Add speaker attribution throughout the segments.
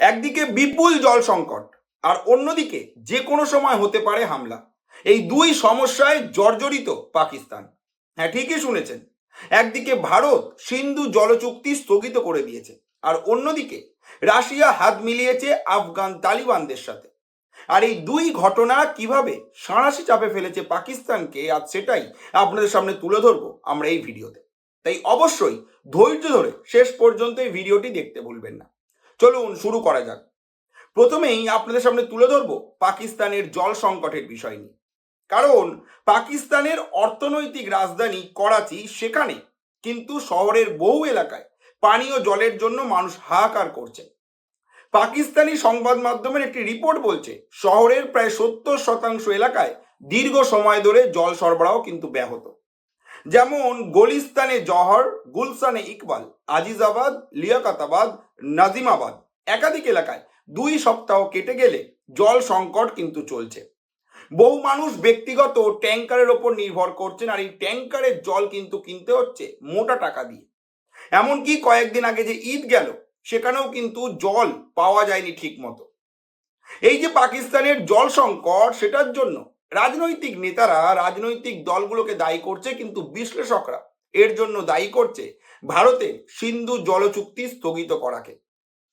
Speaker 1: একদিকে বিপুল জল সংকট আর অন্যদিকে যে কোনো সময় হতে পারে হামলা। এই দুই সমস্যায় জর্জরিত পাকিস্তান। হ্যাঁ, ঠিকই শুনেছেন। একদিকে ভারত সিন্ধু জল চুক্তি স্থগিত করে দিয়েছে, আর অন্যদিকে রাশিয়া হাত মিলিয়েছে আফগান তালিবানদের সাথে। আর এই দুই ঘটনা কিভাবে সাঁড়াশি চাপে ফেলেছে পাকিস্তানকে, আজ সেটাই আপনাদের সামনে তুলে ধরবো আমরা এই ভিডিওতে। তাই অবশ্যই ধৈর্য ধরে শেষ পর্যন্ত এই ভিডিওটি দেখতে ভুলবেন না। চলুন শুরু করা যাক। প্রথমেই আপনাদের সামনে তুলে ধরবো পাকিস্তানের জল সংকটের বিষয় নিয়ে। কারণ পাকিস্তানের অর্থনৈতিক রাজধানী করাচি, সেখানে কিন্তু শহরের বহু এলাকায় পানীয় জলের জন্য মানুষ হাহাকার করছে। পাকিস্তানি সংবাদ মাধ্যমের একটি রিপোর্ট বলছে শহরের প্রায় 70% এলাকায় দীর্ঘ সময় ধরে জল সরবরাহ কিন্তু ব্যাহত। যেমন গলিস্তানে জহর, গুলশানে ইকবাল, আজিজাবাদ, লিয়াকতাবাদ, নাজিমাবাদ, একাধিক এলাকায় 2 সপ্তাহ কেটে গেলে জল সংকট কিন্তু চলছে। বহু মানুষ ব্যক্তিগত ট্যাঙ্কারের ওপর নির্ভর করছেন, আর এই ট্যাঙ্কারের জল কিন্তু কিনতে হচ্ছে মোটা টাকা দিয়ে। এমনকি কয়েকদিন আগে যে ঈদ গেল, সেখানেও কিন্তু জল পাওয়া যায়নি ঠিক মতো। এই যে পাকিস্তানের জল সংকট, সেটার জন্য রাজনৈতিক নেতারা রাজনৈতিক দলগুলোকে দায়ী করছে, কিন্তু বিশ্লেষকরা এর জন্য দায়ী করছে ভারতের সিন্ধু জল চুক্তি স্থগিত করাকে।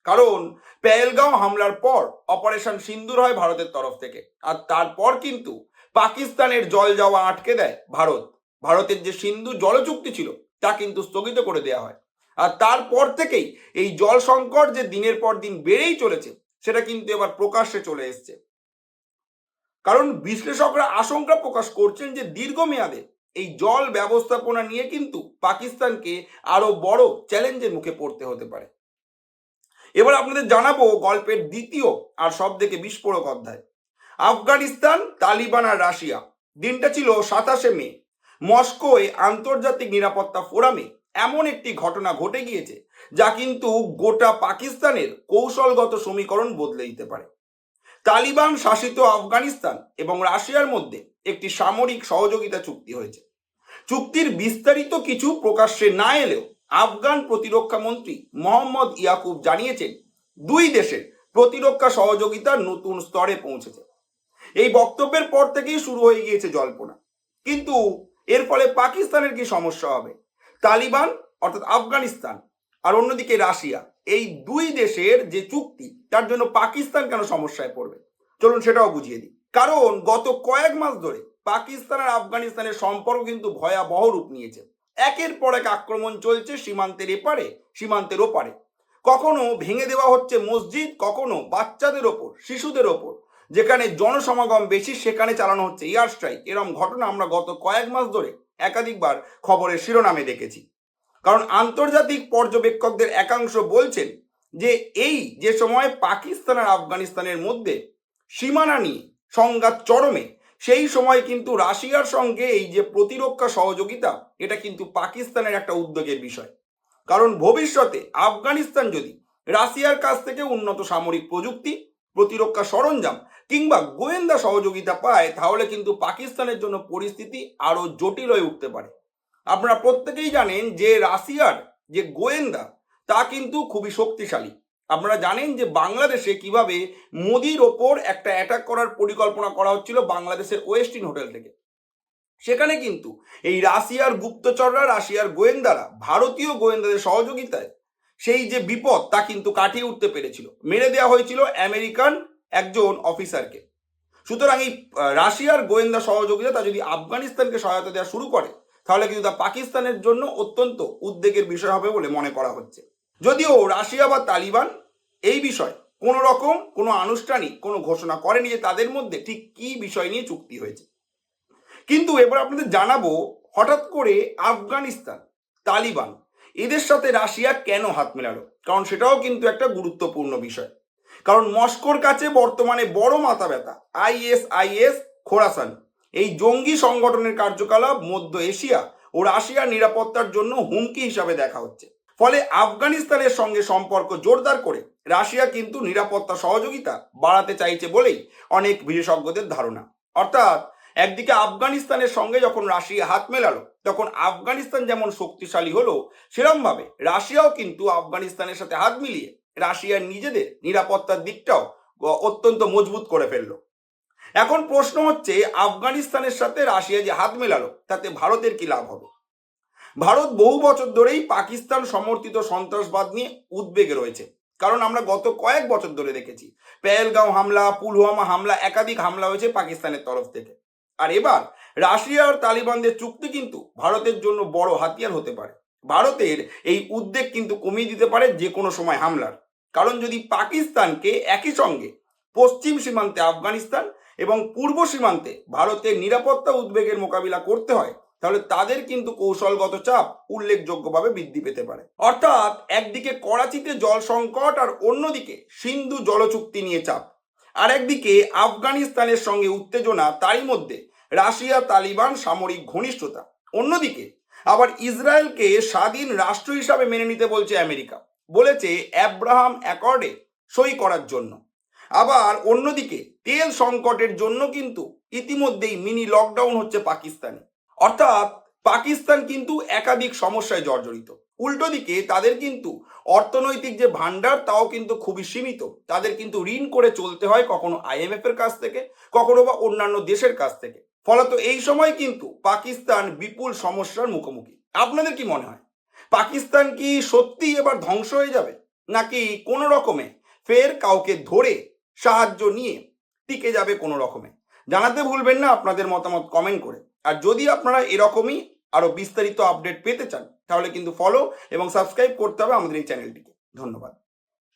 Speaker 1: কারণ পেহেলগাঁও হামলার পর অপারেশন সিন্দুর হয় ভারতের তরফ থেকে, আর তারপর কিন্তু পাকিস্তানের জল যাওয়া আটকে দেয় ভারত। ভারতের যে সিন্ধু জল চুক্তি ছিল তা কিন্তু স্থগিত করে দেওয়া হয়। আর তারপর থেকেই এই জল সংকট যে দিনের পর দিন বেড়েই চলেছে, সেটা কিন্তু এবার প্রকাশ্যে চলে এসছে। কারণ বিশ্লেষকরা আশঙ্কা প্রকাশ করছেন যে দীর্ঘমেয়াদে এই জল ব্যবস্থাপনা নিয়ে কিন্তু পাকিস্তানকে আরো বড় চ্যালেঞ্জের মুখে পড়তে হতে পারে। এবার আপনাদের জানাবো গল্পের দ্বিতীয় আর সব থেকে বিস্ফোরক অধ্যায়, আফগানিস্তান, তালিবান আর রাশিয়া। দিনটা ছিল 27 মে। মস্কোয় আন্তর্জাতিক নিরাপত্তা ফোরামে এমন একটি ঘটনা ঘটে গিয়েছে যা কিন্তু গোটা পাকিস্তানের কৌশলগত সমীকরণ বদলে দিতে পারে। তালিবান শাসিত আফগানিস্তান এবং রাশিয়ার মধ্যে একটি সামরিক সহযোগিতা চুক্তি হয়েছে। চুক্তির বিস্তারিত কিছু প্রকাশ্যে না এলেও আফগান প্রতিরক্ষা মন্ত্রী মোহাম্মদ ইয়াকুব জানিয়েছেন দুই দেশের প্রতিরক্ষা সহযোগিতা নতুন স্তরে পৌঁছেছে। এই বক্তব্যের পর থেকেই শুরু হয়ে গিয়েছে জল্পনা। কিন্তু এর ফলে পাকিস্তানের কি সমস্যা হবে? তালিবান অর্থাৎ আফগানিস্তান আর অন্যদিকে রাশিয়া, এই দুই দেশের যে চুক্তি, তার জন্য পাকিস্তান কেন সমস্যায় পড়বে? চলুন সেটাও বুঝিয়ে দিই। কারণ গত কয়েক মাস ধরে পাকিস্তান আর আফগানিস্তানের সম্পর্ক কিন্তু ভয়াবহ রূপ নিয়েছে। একের পর এক আক্রমণ চলছে সীমান্তের এপারে, সীমান্তের ওপারে। কখনো ভেঙে দেওয়া হচ্ছে মসজিদ, কখনো বাচ্চাদের ওপর, শিশুদের ওপর যেখানে জনসমাগম বেশি সেখানে চালানো হচ্ছে এয়ার স্ট্রাইক। এরকম ঘটনা আমরা গত কয়েক মাস ধরে একাধিকবার খবরের শিরোনামে দেখেছি। কারণ আন্তর্জাতিক পর্যবেক্ষকদের একাংশ বলছেন যে এই যে সময় পাকিস্তান আর আফগানিস্তানের মধ্যে সীমানা নিয়ে সংঘাত চরমে, সেই সময় কিন্তু রাশিয়ার সঙ্গে এই যে প্রতিরক্ষা সহযোগিতা, এটা কিন্তু পাকিস্তানের একটা উদ্যোগের বিষয়। কারণ ভবিষ্যতে আফগানিস্তান যদি রাশিয়ার কাছ থেকে উন্নত সামরিক প্রযুক্তি, প্রতিরক্ষা সরঞ্জাম কিংবা গোয়েন্দা সহযোগিতা পায়, তাহলে কিন্তু পাকিস্তানের জন্য পরিস্থিতি আরো জটিল হয়ে উঠতে পারে। আপনারা প্রত্যেকেই জানেন যে রাশিয়ার যে গোয়েন্দা, তা কিন্তু খুবই শক্তিশালী। আপনারা জানেন যে বাংলাদেশে কিভাবে মোদির ওপর একটা অ্যাটাক করার পরিকল্পনা করা হচ্ছিল বাংলাদেশের ওয়েস্টিন হোটেল থেকে। সেখানে কিন্তু এই রাশিয়ার গুপ্তচররা, রাশিয়ার গোয়েন্দারা ভারতীয় গোয়েন্দাদের সহযোগিতায় সেই যে বিপদ, তা কিন্তু কাটিয়ে উঠতে পেরেছিল। মেরে দেওয়া হয়েছিল আমেরিকান একজন অফিসারকে। সুতরাং এই রাশিয়ার গোয়েন্দা সহযোগিতা তা যদি আফগানিস্তানকে সহায়তা দেওয়া শুরু করে, তাহলে কিন্তু তা পাকিস্তানের জন্য অত্যন্ত উদ্বেগের বিষয় হবে বলে মনে করা হচ্ছে। যদিও রাশিয়া বা তালিবান এই বিষয়ে কোনো রকম কোনো আনুষ্ঠানিক কোনো ঘোষণা করেনি যে তাদের মধ্যে ঠিক কী বিষয় নিয়ে চুক্তি হয়েছে। কিন্তু এবার আপনাদের জানাবো হঠাৎ করে আফগানিস্তান, তালিবান এদের সাথে রাশিয়া কেন হাত মেলালো, কারণ সেটাও কিন্তু একটা গুরুত্বপূর্ণ বিষয়। কারণ মস্কোর কাছে বর্তমানে বড় মাথা ব্যথা আইএসআইএস খোরাসান। এই জঙ্গি সংগঠনের কার্যকলাপ মধ্য এশিয়া ও রাশিয়ার নিরাপত্তার জন্য হুমকি হিসাবে দেখা হচ্ছে। ফলে আফগানিস্তানের সঙ্গে সম্পর্ক জোরদার করে রাশিয়া কিন্তু নিরাপত্তা সহযোগিতা বাড়াতে চাইছে বলেই অনেক বিশেষজ্ঞদের ধারণা। অর্থাৎ একদিকে আফগানিস্তানের সঙ্গে যখন রাশিয়া হাত মেলালো, তখন আফগানিস্তান যেমন শক্তিশালী হলো, সেরকমভাবে রাশিয়াও কিন্তু আফগানিস্তানের সাথে হাত মিলিয়ে রাশিয়ার নিজেদের নিরাপত্তার দিকটাও অত্যন্ত মজবুত করে ফেললো। এখন প্রশ্ন হচ্ছে, আফগানিস্তানের সাথে রাশিয়া যে হাত মেলালো তাতে ভারতের কি লাভ হবে? ভারত বহু বছর ধরেই পাকিস্তান সমর্থিত সন্ত্রাসবাদ নিয়ে উদ্বেগে রয়েছে। কারণ আমরা গত কয়েক বছর ধরে দেখেছি পেহেলগাঁও হামলা, পুলওয়ামা হামলা, একাধিক হামলা হয়েছে পাকিস্তানের তরফ থেকে। আর এবার রাশিয়া আর তালিবানদের চুক্তি কিন্তু ভারতের জন্য বড় হাতিয়ার হতে পারে। ভারতের এই উদ্বেগ কিন্তু কমিয়ে দিতে পারে যে কোনো সময় হামলার। কারণ যদি পাকিস্তানকে একই সঙ্গে পশ্চিম সীমান্তে আফগানিস্তান এবং পূর্ব সীমান্তে ভারতের নিরাপত্তা উদ্বেগের মোকাবিলা করতে হয়, তাহলে তাদের কিন্তু কৌশলগত চাপ উল্লেখযোগ্যভাবে বৃদ্ধি পেতে পারে। অর্থাৎ একদিকে করাচিতে জল সংকট আর অন্যদিকে সিন্ধু জলচুক্তি নিয়ে চাপ, আর একদিকে আফগানিস্তানের সঙ্গে উত্তেজনা, তারই মধ্যে রাশিয়া তালিবান সামরিক ঘনিষ্ঠতা। অন্যদিকে আবার ইসরায়েলকে স্বাধীন রাষ্ট্র হিসাবে মেনে নিতে বলছে আমেরিকা, বলেছে অ্যাব্রাহাম অ্যাকর্ডে সই করার জন্য। আবার অন্যদিকে তেল সংকটের জন্য কিন্তু ইতিমধ্যেই মিনি লকডাউন হচ্ছে পাকিস্তানে। অর্থাৎ পাকিস্তান কিন্তু একাধিক সমস্যায় জর্জরিত। উল্টো দিকে তাদের কিন্তু অর্থনৈতিক যে ভান্ডার তাও কিন্তু খুবই সীমিত। তাদের কিন্তু ঋণ করে চলতে হয়, কখনো IMF এর কাছ থেকে, কখনো বা অন্যান্য দেশের কাছ থেকে। ফলত এই সময় কিন্তু পাকিস্তান বিপুল সমস্যার মুখোমুখি। আপনাদের কি মনে হয়, পাকিস্তান কি সত্যি এবার ধ্বংস হয়ে যাবে, নাকি কোনো রকমে ফের কাউকে ধরে সাহায্য নিয়ে টিকে যাবে কোনো রকমে? জানাতে ভুলবেন না আপনাদের মতামত কমেন্ট করে। আর যদি আপনারা এরকমই আরো বিস্তারিত আপডেট পেতে চান, তাহলে কিন্তু ফলো এবং সাবস্ক্রাইব করতে হবে আমাদের এই চ্যানেলটিকে। ধন্যবাদ।